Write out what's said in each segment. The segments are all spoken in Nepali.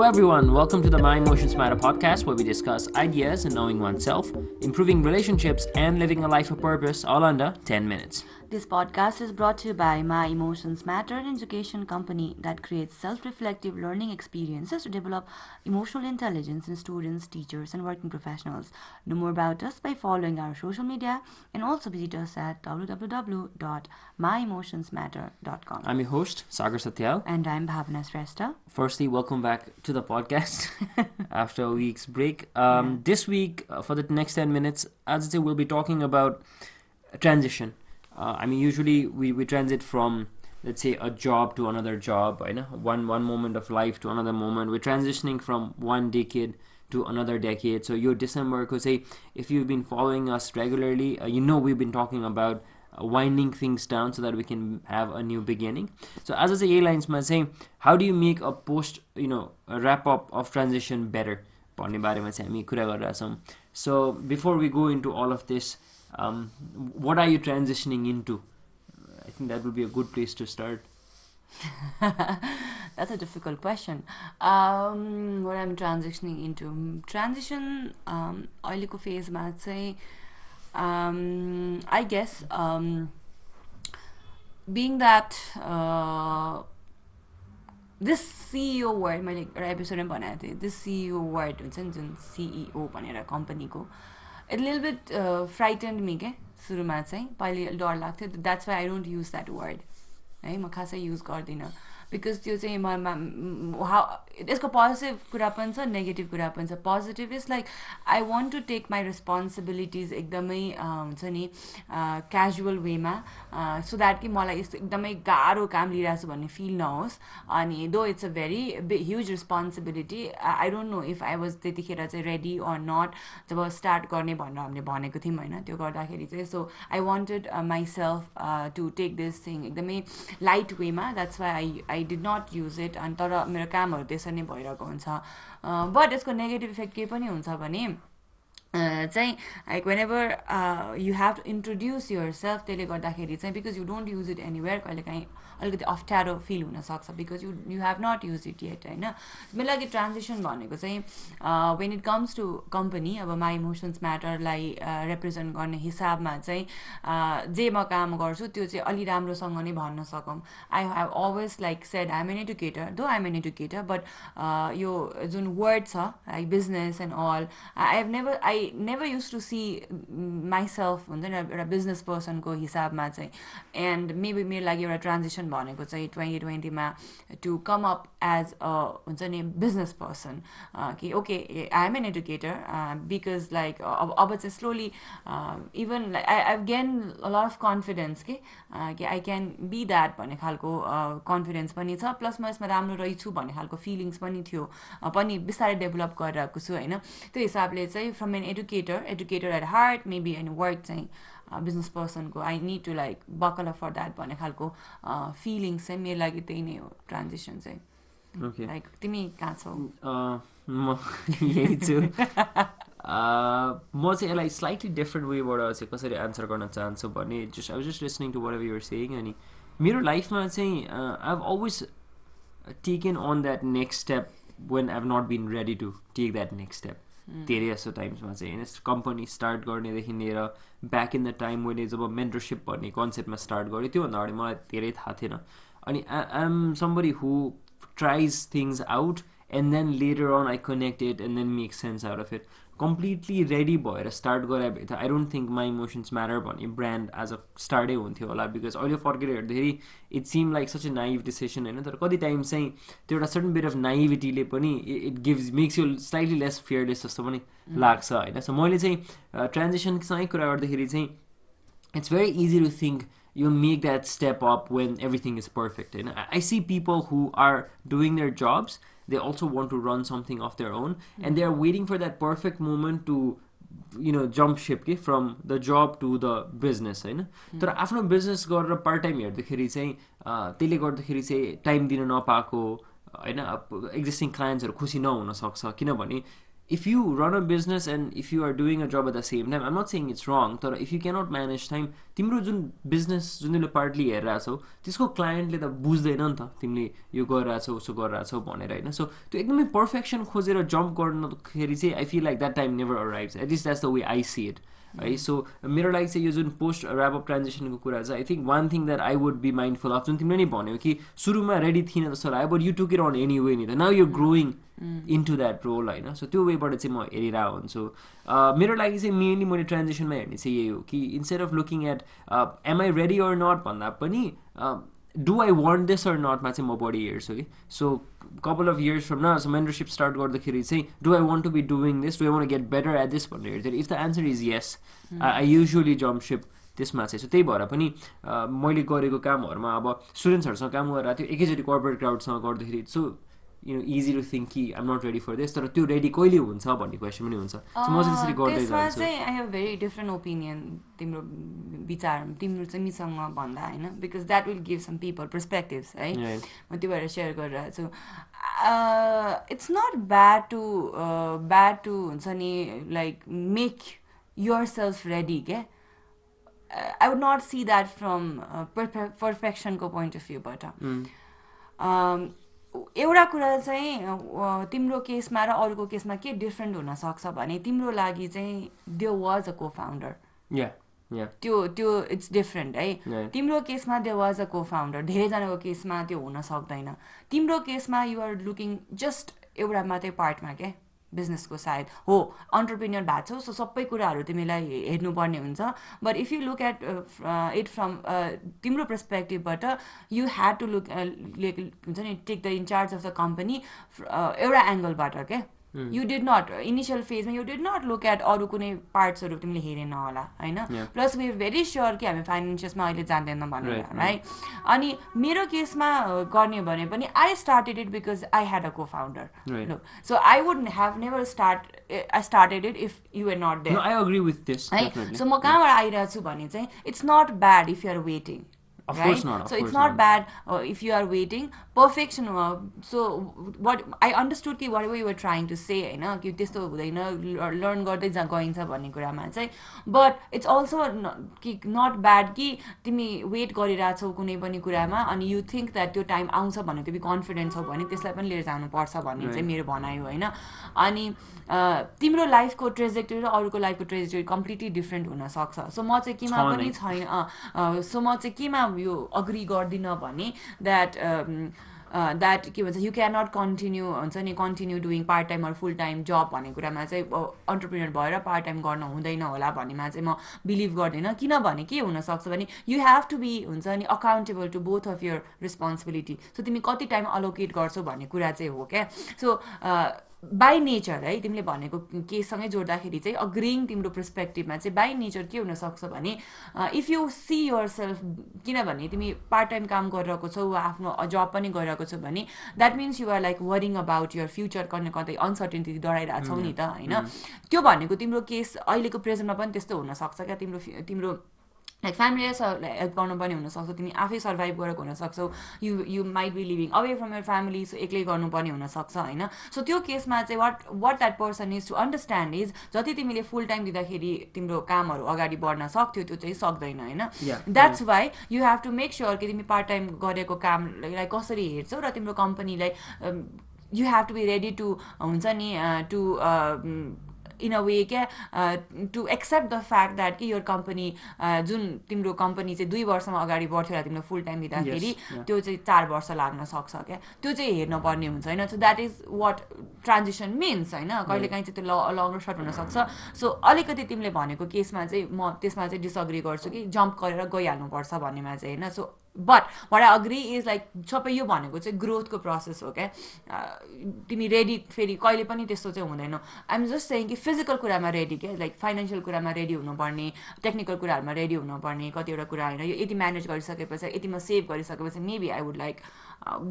everyone, welcome to the My Emotions Matter podcast, where we discuss ideas and knowing oneself, improving relationships, and living a life of purpose all under 10 minutes. This podcast is brought to you by My Emotions Matter, an education company that creates self-reflective learning experiences to develop emotional intelligence in students, teachers, and working professionals. Know more about us by following our social media and also visit us at www.myemotionsmatter.com. I'm your host, Sagar Satyal. And I'm Bhavana Shrestha. Firstly, welcome back to the podcast after a week's break. This week, for the next 10 minutes, as I say, we'll be talking about transition. Usually we transit from, let's say, a job to another job, one moment of life to another moment. We're transitioning from one decade to another decade. So your December, because say, if you've been following us regularly, we've been talking about winding things down so that we can have a new beginning. So as I say, lines must say, how do you make a post, a wrap up of transition better? So before we go into all of this, what are you transitioning into? I think that would be a good place to start. That's a difficult question. What I'm transitioning into. Transition, अहिलेको फेजमा चाहिँ I guess being that this CEO word, मैले एउटा एपिसोडमा भनेको थिएँ, this CEO word हुन्छ नि जुन CEO भनेर कम्पनीको, it a little bit frightened me के सुरुमा चाहिँ पहिले डर लाग्थ्यो. That's why I don't use that word. है म खासै युज गर्दिनँ बिकज त्यो चाहिँ यसको पोजिटिभ कुरा पनि छ, नेगेटिभ कुरा पनि छ. Positive is like I want to take my responsibilities एकदमै हुन्छ नि क्याजुअल वेमा, सो द्याट कि मलाई यस्तो एकदमै गाह्रो काम लिइरहेको छु भन्ने फिल नहोस्. अनि though it's a very huge responsibility, I don't know if I was त्यतिखेर चाहिँ रेडी अर नट जब स्टार्ट गर्ने भनेर हामीले भनेको थियौँ होइन. त्यो गर्दाखेरि चाहिँ so I wanted myself to take this thing एकदमै लाइट वेमा. That's why I did not use it. अनि तर मेरो कामहरू त्यसरी नै भइरहेको हुन्छ. बट यसको नेगेटिभ इफेक्ट के पनि हुन्छ भने चाहिँ like whenever you have to introduce yourself, त्यसले गर्दाखेरि चाहिँ because you don't use it anywhere कहिलेकाहीँ अलिकति अप्ठ्यारो फिल हुनसक्छ because you have not use it yet होइन. मेरो लागि ट्रान्जिसन भनेको चाहिँ when it comes to company, अब माई इमोसन्स म्याटरलाई रिप्रेजेन्ट गर्ने हिसाबमा चाहिँ जे म काम गर्छु त्यो चाहिँ अलि राम्रोसँग नै भन्न सकौँ. I have always like said I am an educator, though I am an educator, but यो जुन वर्ड छ like business and all, I never use to see myself हुन्छ नि एउटा बिजनेस पर्सनको हिसाबमा चाहिँ. एन्ड मेबी मेरो लागि एउटा ट्रान्जिसन भनेको चाहिँ 2020मा to come up as a हुन्छ नि बिजनेस पर्सन कि okay I am an educator because like अब चाहिँ slowly even like I gain a lot of confidence कि आई क्यान बी द्याट भन्ने खालको कन्फिडेन्स पनि छ. प्लस म यसमा राम्रो रहेछु भन्ने खालको फिलिङ्स पनि थियो, पनि बिस्तारै डेभलप गरिरहेको छु होइन. त्यो हिसाबले चाहिँ from an educator at heart maybe and work चाहिँ बिजनेस पर्सनको I need to like buckle up for that भन्ने खालको फिलिङ्स चाहिँ मेरो लागि त्यही नै हो ट्रान्जिसन चाहिँ. लाइक तिमी कहाँ छौ? म यही छु. म चाहिँ यसलाई स्लाइटली डिफ्रेन्ट वेबाट चाहिँ कसरी एन्सर गर्न चाहन्छु भने I was just listening to whatever you're saying. अनि मेरो लाइफमा चाहिँ I have always taken on that next step when I have not been ready to take that next step. धेरै जस्तो टाइम्समा चाहिँ होइन, कम्पनी स्टार्ट गर्नेदेखि लिएर ब्याक इन द टाइम मैले जब मेन्टरसिप भन्ने कन्सेप्टमा स्टार्ट गरेँ त्योभन्दा अगाडि मलाई धेरै थाहा थिएन. अनि I am somebody who tries things out and then later on I connect it and then make sense out of it. Completely ready भएर स्टार्ट गरे भए त I don't think my emotions matter भन्ने ब्रान्ड एज अ स्टार्टै हुन्थ्यो होला. बिकज अहिले फर्केर हेर्दाखेरि it seem like such a naive decision होइन. तर कति टाइम चाहिँ त्यो एउटा सर्टन बिट अफ नाइभिटीले पनि it makes you slightly lace fearless जस्तो पनि लाग्छ होइन. सो मैले चाहिँ ट्रान्जिसनसँगै कुरा गर्दाखेरि चाहिँ it's very easy to think you make that step up when everything is perfect. And I see people who are doing their jobs, they also want to run something of their own, and they are waiting for that perfect moment to jump ship from the job to the business होइन. तर आफ्नो बिजनेस गरेर पार्ट टाइम हेर्दाखेरि चाहिँ त्यसले गर्दाखेरि चाहिँ टाइम दिन नपाएको होइन, एक्जिस्टिङ क्लायन्ट्सहरू खुसी नहुन सक्छ. किनभने if you run a business and if you are doing a job at the same time, I'm not saying it's wrong, but if you cannot manage time, तिम्रो जुन business जुन तिमीले partly हेरिरहेछौ त्यसको क्लायन्टले त बुझ्दैन नि त तिमीले यो गरिरहेछौ उसो गरिरहेछौ भनेर होइन. सो त्यो एकदमै पर्फेक्सन खोजेर जम्प गर्दाखेरि चाहिँ I feel like that time never arrives. At least that's the way I see it है. सो मेरो लागि चाहिँ यो जुन पोस्ट ऱ्यापअप ट्रान्जेक्सनको कुरा चाहिँ I think one thing that I would be mindful of, जुन तिमीले नै भन्यो कि सुरुमा रेडी थिएन जस्तो लाग्यो, but you took it on anyway नि त, now you growing into that role होइन. सो त्यो वेबाट चाहिँ म हेरिरहेको हुन्छु. मेरो लागि चाहिँ मेनली मैले ट्रान्जेक्सनमा हेर्ने चाहिँ यही हो कि instead of looking at am I ready or not भन्दा पनि do I want this or नटमा चाहिँ म बढी हेर्छु कि. So couple of years from now, so mentorship start गर्दाखेरि चाहिँ do I want to be doing this, do I want to get better at this भनेर हेर्दाखेरि if the answer is yes, I usually jump ship त्यसमा चाहिँ. सो त्यही भएर पनि मैले गरेको कामहरूमा अब स्टुडेन्ट्सहरूसँग काम गरिरहेको थियो एकैचोटि कर्पोरेट क्राउडसँग गर्दाखेरि so you know easy to think कि I'm not ready for this, तर त्यो रेडी कहिले हुन्छ भन्ने क्वेसन पनि हुन्छ. सो म चाहिँ त्यसरी गर्दै जान्छु. I have very different opinion तिम्रो विचार तिम्रो चाहिँ मिसँग भन्दा होइन, because that will give some people perspectives है. म त्यो भएर सेयर गरिरहेको छु. इट्स नट ब्याड टु हुन्छ नि like make yourself ready क्या. I would not see that from पर्फेक्सनको पोइन्ट अफ भ्यूबाट. एउटा कुरा चाहिँ तिम्रो केसमा र अरूको केसमा के डिफ्रेन्ट हुनसक्छ भने तिम्रो लागि चाहिँ देयर वाज अ को फाउन्डर. त्यो इट्स डिफ्रेन्ट है. तिम्रो केसमा देयर वाज अ को फाउन्डर, धेरैजनाको केसमा त्यो हुन सक्दैन. तिम्रो केसमा युआर लुकिङ जस्ट एउटा मात्रै पार्टमा क्या बिजनेसको सायद हो अन्टरप्रेन्योर भएको छौ. सो सबै कुराहरू तिमीलाई हेर्नुपर्ने हुन्छ. But if you look at it from तिम्रो पर्सपेक्टिभबाट यु ह्याड टु लुक हुन्छ नि take the incharge of the company एउटा एङ्गलबाट क्या. यु डिड नट इनिसियल फेजमा you did not look at अरू कुनै पार्ट्सहरू तिमीले हेरेन होला होइन. Plus we are very sure कि हामी फाइनेन्सियल्समा अहिले जान्दैनौँ भनेर है. अनि मेरो केसमा गर्ने भने पनि I started it because I had a cofounder. So I would have never started it if you are not there. I agree with this है. सो म कहाँबाट आइरहेको छु भने चाहिँ it's not bad if you are waiting. Of course not. So it's not bad if you are waiting. Perfection. So what I understood कि whatever you were trying to say होइन कि त्यस्तो हुँदैन लर्न गर्दै गइन्छ भन्ने कुरामा चाहिँ. बट इट्स अल्सो कि नट ब्याड कि तिमी वेट गरिरहेछौ कुनै पनि कुरामा अनि यु थिङ्क द्याट त्यो टाइम आउँछ भने तिमी कन्फिडेन्ट छौ भने त्यसलाई पनि लिएर जानुपर्छ भन्ने चाहिँ मेरो भनाइ हो होइन. अनि तिम्रो लाइफको ट्रेजेक्टरी र अरूको लाइफको ट्रेजेक्टरी कम्प्लिटली डिफ्रेन्ट हुनसक्छ. सो म चाहिँ केमा पनि छैन. सो म चाहिँ केमा यो अग्री गर्दिनँ भने द्याट के भन्छ you cannot continue doing part time or full time job भन्ने कुरामा चाहिँ अन्टरप्रेन्योर भएर पार्ट टाइम गर्न हुँदैन होला भन्नेमा चाहिँ म बिलिभ गर्दिनँ. किनभने के हुनसक्छ भने यु हेभ टु बी हुन्छ नि accountable to both of your responsibility. So तिमी कति टाइम अलोकेट गर्छौ भन्ने कुरा चाहिँ हो क्या. सो बाई नेचर है तिमीले भनेको केससँगै जोड्दाखेरि चाहिँ अग्रिङ तिम्रो पर्सपेक्टिभमा चाहिँ बाई नेचर के हुनसक्छ भने if you see your self किनभने तिमी पार्ट टाइम काम गरिरहेको छौ वा आफ्नो जब पनि गरिरहेको छौ भने that means you are like worrying about your future कहिले कतै अनसर्टेनिटी डराइरहेको छौ नि त होइन. त्यो भनेको तिम्रो केस अहिलेको प्रेजेन्टमा पनि त्यस्तो हुनसक्छ क्या. तिम्रो लाइक फ्यामिलीलाई हेल्प गर्नुपर्ने हुनसक्छ, तिमी आफै सर्भाइभ गरेको हुनसक्छौ. You might be living away from your family. So एक्लै गर्नुपर्ने हुनसक्छ होइन. सो त्यो केसमा चाहिँ what that person is to understand is जति तिमीले फुल टाइम दिँदाखेरि तिम्रो कामहरू अगाडि बढ्न सक्थ्यो त्यो चाहिँ सक्दैन होइन. That's why you have to make sure कि तिमी पार्ट टाइम गरेको कामलाई कसरी हेर्छौ र तिम्रो कम्पनीलाई you have to be ready to हुन्छ नि टु in a way क्या to accept the fact that कि your company जुन तिम्रो कम्पनी चाहिँ 2 वर्षमा अगाडि बढ्थ्यो होला तिम्रो फुल टाइम दिँदाखेरि त्यो चाहिँ 4 वर्ष लाग्न सक्छ क्या. त्यो चाहिँ हेर्न पर्ने हुन्छ होइन. So that is what transition means होइन. कहिले काहीँ चाहिँ त्यो लङ र सर्ट हुनसक्छ. सो अलिकति तिमीले भनेको केसमा चाहिँ म त्यसमा चाहिँ डिसअग्री गर्छु कि जम्प गरेर गइहाल्नुपर्छ भन्नेमा चाहिँ होइन. So but what I agree is like सबै यो भनेको चाहिँ ग्रोथको प्रोसेस हो क्या. तिमी रेडी फेरि कहिले पनि त्यस्तो चाहिँ हुँदैन. आइ एम जस्ट सेइङ कि फिजिकल कुरामा रेडी क्या लाइक फाइनेन्सियल कुरामा रेडी हुनुपर्ने, टेक्निकल कुराहरूमा रेडी हुनुपर्ने, कतिवटा कुरा होइन यो यति म्यानेज गरिसकेपछि यतिमा सेभ गरिसकेपछि maybe I would like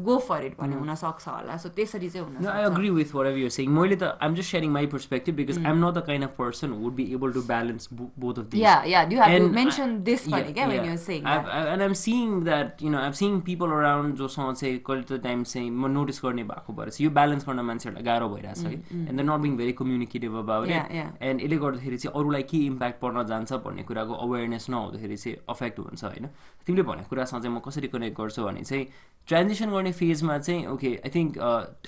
go for it भन्ने हुनसक्छ होला सो त्यसरी चाहिँ No, I हुनसक्छ agree with whatever you're saying. I'm just sharing my perspective because I'm not the kind of person who would be able to balance both of these. Yeah, you have to And mention this yeah, funny when yeah. you're saying I've, that. and I'm seeing that, I've seen people around जोसँग चाहिँ कहिले टाइम चाहिँ म नोटिस गर्ने भएको भएर चाहिँ यो ब्यालेन्स गर्न मान्छेहरूलाई गाह्रो भइरहेछ है and they not being very communicative about it and यसले गर्दाखेरि चाहिँ अरूलाई के इम्प्याक्ट पर्न जान्छ भन्ने कुराको अवेरनेस नहुँदाखेरि चाहिँ अफेक्ट हुन्छ होइन तिमीले भनेको कुरासँग चाहिँ म कसरी कनेक्ट गर्छु भने चाहिँ ट्रान्जिसन गर्ने फेजमा चाहिँ ओके आई थिङ्क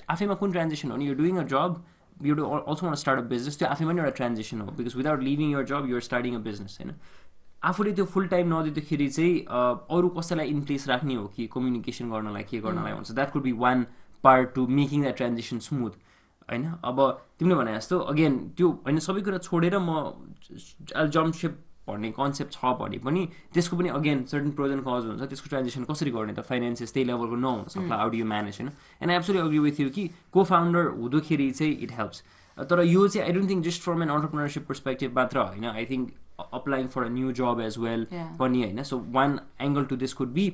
आफैमा कुन ट्रान्जिसन हो नि you doing a job you do also one start a business त्यो आफैमा नि एउटा ट्रान्जिसन हो because without leaving your job you're starting a business होइन आफूले त्यो फुल टाइम नदिँदाखेरि चाहिँ अरू कसैलाई इन प्लेस राख्ने हो कि कम्युनिकेसन गर्नलाई के गर्नलाई हुन्छ that could be one part to making that transition smooth होइन अब तिमीले भने जस्तो अगेन त्यो होइन सबै कुरा छोडेर म जम्पसिप भन्ने कन्सेप्ट छ भने पनि त्यसको पनि again certain pros and cons हुन्छ त्यसको ट्रान्जेक्सन कसरी गर्ने त फाइनेन्सेस त्यही लेभलको नहुन सक्ला हाउ डु यु म्यानेज होइन and I absolutely agree with you कि को फाउन्डर हुँदाखेरि चाहिँ इट हेल्प्स तर यो चाहिँ I don't think just from an entrepreneurship perspective मात्र होइन I think applying for a new job as well पनि होइन so one angle to this could be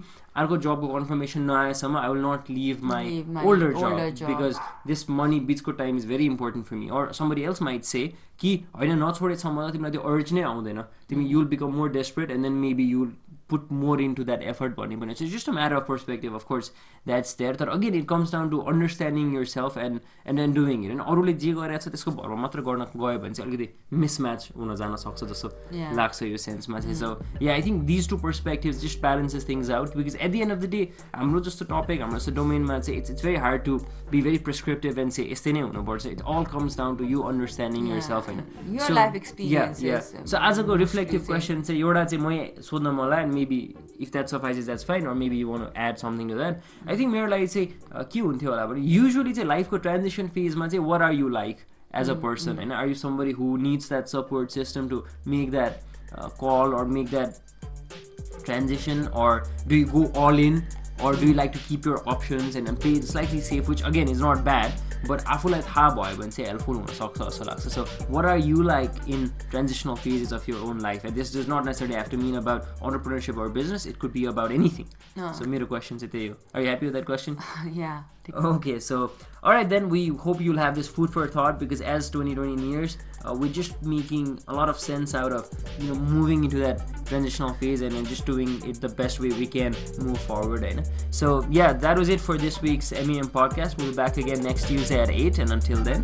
अर्को जबको कन्फर्मेसन नआएसम्म I will not leave my older job because this money बिचको time is very important for me or somebody else might say कि होइन नछोडेसम्म त तिमीलाई त्यो अर्ज नै आउँदैन तिमी you'll become more desperate and then maybe you'll put more into that effort भने it's just a matter of perspective of course that's there तर again it comes down to understanding yourself and then doing it and अरूले जे गरेछ त्यसको भरमा मात्र गर्न गयो भने चाहिँ अलिकति मिसम्याच हुन जान सक्छ जस्तो लाग्छ यो सेन्समा चाहिँ so yeah I think these two perspectives just balances things out because at the end of the day हाम्रो जस्तो टपिक हाम्रो जस्तो डोमेनमा चाहिँ it's very hard to be very prescriptive and say यस्तै नै हुनुपर्छ it all comes down to you understanding yourself and your life experiences so आजको reflective question चाहिँ एउटा चाहिँ म सोध्न मलाई maybe if that suffices that's fine or maybe you want to add something to that I think मेरो लागि चाहिँ के हुन्थ्यो होला भने usually चाहिँ लाइफको ट्रान्जिसन फेजमा चाहिँ what are you like as a person and are you somebody who needs that support system to make that call or make that transition or do you go all in or do you like to keep your options and play it slightly safe which again is not bad but आफूलाई थाहा भयो भने चाहिँ हेल्पफुल हुनसक्छ जस्तो लाग्छ so what are you like in transitional phases of your own life and this does not necessarily have to mean about entrepreneurship or business it could be about anything so मेरो question चाहिँ त्यही हो are you happy with that question yeah okay so alright then we hope you'll have this food for thought because as 2020 nears we're just making a lot of sense out of moving into that transitional phase and then just doing it the best way we can move forward so yeah that was it for this week's MEM podcast we'll be back again next Tuesday at 8 and until then